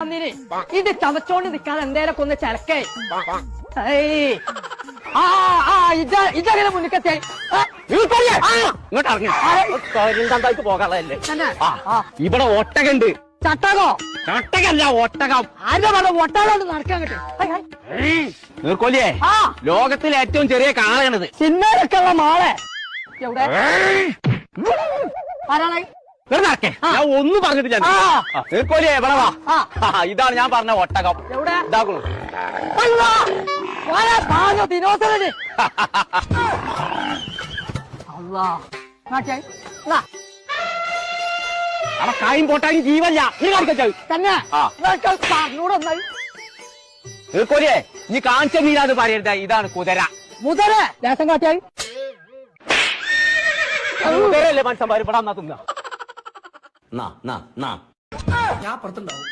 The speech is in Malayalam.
വന്നിന് ഇത് ചവച്ചോണ്ട് നിൽക്കാതെ എന്തേലൊക്കെ ഒന്ന് ചിലക്കേ. ഇതങ്ങനെ മുന്നിക്കത്തെ ഇങ്ങോട്ട് ഇറങ്ങി പോകാനുള്ളതല്ലേ. ഇവിടെ ഒട്ടകുണ്ട്. ചട്ടകോ? ചട്ടകല്ല, ഒട്ടകം. ആരുടെ വേണം ഒട്ടകം നടക്കാൻ കിട്ടും? നീർക്കോലിയെ, ലോകത്തിലെ ഏറ്റവും ചെറിയ കാളയാണിത്. സിനിമയിലൊക്കെ ഉള്ള മാളെ എവിടെ? ആരാണ്? ഞാൻ ഒന്നും പറഞ്ഞിട്ടില്ല. നീർക്കോലിയെ എവിടെ വാ. ഇതാണ് ഞാൻ പറഞ്ഞ ഒട്ടകം. എവിടെ? ഇതാക്കണു. ദിനോസരന് അവിടെ കായും പോട്ടായും ജീവല്ല. നീ കാണിക്കച്ചാ തന്നെ പറഞ്ഞൂടൊന്നായി. നീർക്കോലിയെ, നീ കാണിച്ച മീനാന്ന് പറയരുത്. ഇതാണ് കുതിര. മുതല ദേശം കാട്ടിയായി. കുതിരല്ലേ മനുഷ്യന്മാർ ഇവിടെ വന്നാ തിന്നാ. ഞാൻ പുറത്തുണ്ടാവും.